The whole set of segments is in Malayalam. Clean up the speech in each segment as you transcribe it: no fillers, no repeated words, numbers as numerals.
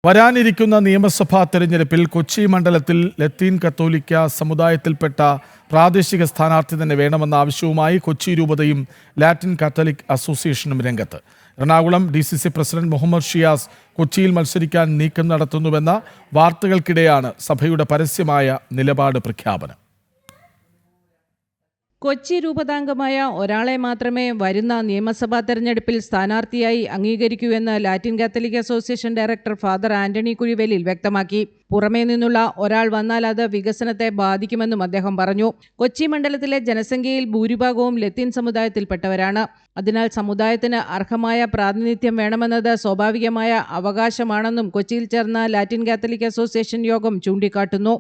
വരാനിരിക്കുന്ന നിയമസഭാ തെരഞ്ഞെടുപ്പിൽ കൊച്ചി മണ്ഡലത്തിൽ ലത്തീൻ കത്തോലിക്ക സമുദായത്തിൽപ്പെട്ട പ്രാദേശിക സ്ഥാനാർത്ഥി തന്നെ വേണമെന്ന ആവശ്യവുമായി കൊച്ചി രൂപതയും ലാറ്റിൻ കാത്തലിക് അസോസിയേഷനും രംഗത്ത്. എറണാകുളം DCC പ്രസിഡന്റ് മുഹമ്മദ് ഷിയാസ് കൊച്ചിയിൽ മത്സരിക്കാൻ നീക്കം നടത്തുന്നുവെന്ന വാർത്തകൾക്കിടെയാണ് സഭയുടെ പരസ്യമായ നിലപാട് പ്രഖ്യാപനം. കൊച്ചി രൂപതാംഗമായ ഒരാളെ മാത്രമേ വരുന്ന നിയമസഭാ തെരഞ്ഞെടുപ്പിൽ സ്ഥാനാർത്ഥിയായി അംഗീകരിക്കൂവെന്ന് Latin Catholic Association director father Antony Kuzhivelil വ്യക്തമാക്കി. പുറമേ നിന്നുള്ള ഒരാൾ വന്നാൽ അത് വികസനത്തെ ബാധിക്കുമെന്നും അദ്ദേഹം പറഞ്ഞു. കൊച്ചി മണ്ഡലത്തിലെ ജനസംഖ്യയിൽ ഭൂരിഭാഗവും ലത്തീൻ സമുദായത്തിൽപ്പെട്ടവരാണ്. അതിനാൽ സമുദായത്തിന് അർഹമായ പ്രാതിനിധ്യം വേണമെന്നത് സ്വാഭാവികമായ അവകാശമാണെന്നും കൊച്ചിയിൽ ചേർന്ന ലാറ്റിൻ കാത്തലിക് അസോസിയേഷൻ യോഗം ചൂണ്ടിക്കാട്ടുന്നു.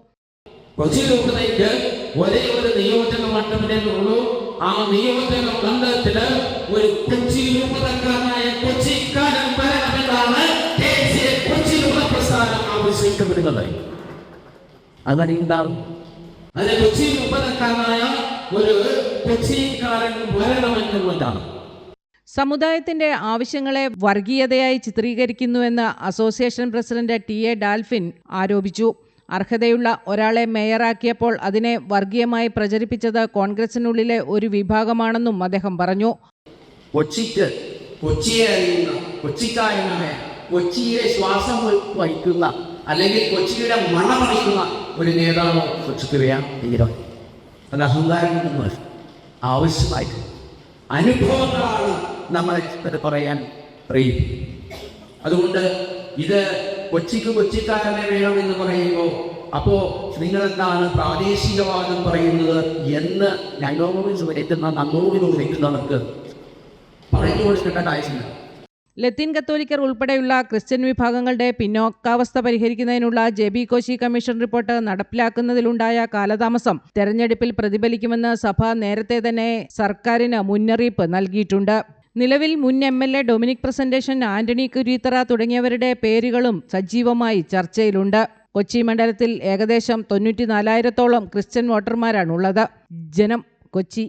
ഒരേ ഒരു നിയോജക മണ്ഡലമേ ഉള്ളൂ. ആ നിയോജക മണ്ഡലത്തില് ഒരു കൊച്ചി രൂപതക്കാരനായ കൊച്ചിക്കാരൻ വരണമെന്നാണ് കൊച്ചി രൂപത പ്രസ്ഥാനം ആവശ്യപ്പെടുന്നത്. അതറിയുണ്ടാവും. അതിന് കൊച്ചി രൂപതക്കാരനായ ഒരു കൊച്ചിക്കാരൻ വരണമെന്നുള്ളതാണ്. സമുദായത്തിന്റെ ആവശ്യങ്ങളെ വർഗീയതയായി ചിത്രീകരിക്കുന്നുവെന്ന് അസോസിയേഷൻ പ്രസിഡന്റ് TA ഡാൽഫിൻ ആരോപിച്ചു. അർഹതയുള്ള ഒരാളെ മേയറാക്കിയപ്പോൾ അതിനെ വർഗീയമായി പ്രചരിപ്പിച്ചത് കോൺഗ്രസിനുള്ളിലെ ഒരു വിഭാഗമാണെന്നും അദ്ദേഹം പറഞ്ഞു. കൊച്ചിയെ അറിയുന്ന കൊച്ചിക്കാരനായ കൊച്ചിയിലെ ശ്വാസം വഹിക്കുന്ന അല്ലെങ്കിൽ കൊച്ചിയുടെ മണമറിക്കുന്ന ഒരു നേതാവ് കൊച്ചിക്കുകയാണ്. അത് അഹങ്കാരം ആവശ്യമായിട്ട് അനുഭവങ്ങളാണ് നമ്മൾ പറയാൻ കഴിയും. അതുകൊണ്ട് ഇത് കൊച്ചിക്കാരനെ വേണമെന്ന് പറയുമ്പോൾ അപ്പോൾ നിങ്ങളെന്താണ് പ്രാദേശികവാദം പറയുന്നത് എന്ന് ഞങ്ങളോട് വരുത്തുന്ന നമ്മോട് വരുന്നവർക്ക് പറഞ്ഞു കൊടുക്കേണ്ട ആവശ്യമില്ല. ലത്തീൻ കത്തോലിക്കർ ഉൾപ്പെടെയുള്ള ക്രിസ്ത്യൻ വിഭാഗങ്ങളുടെ പിന്നോക്കാവസ്ഥ പരിഹരിക്കുന്നതിനുള്ള JB കോശി കമ്മീഷൻ റിപ്പോർട്ട് നടപ്പിലാക്കുന്നതിലുണ്ടായ കാലതാമസം തെരഞ്ഞെടുപ്പിൽ പ്രതിഫലിക്കുമെന്ന് സഭ നേരത്തെ തന്നെ സർക്കാരിന് മുന്നറിയിപ്പ് നൽകിയിട്ടുണ്ട്. നിലവിൽ മുൻ MLA Dominic presentation, Antony Kureethara തുടങ്ങിയവരുടെ പേരുകളും സജീവമായി ചർച്ചയിലുണ്ട്. കൊച്ചി മണ്ഡലത്തിൽ ഏകദേശം 94,000-ഓളം ക്രിസ്ത്യൻ വോട്ടർമാരാണുള്ളത്. ജനം, കൊച്ചി.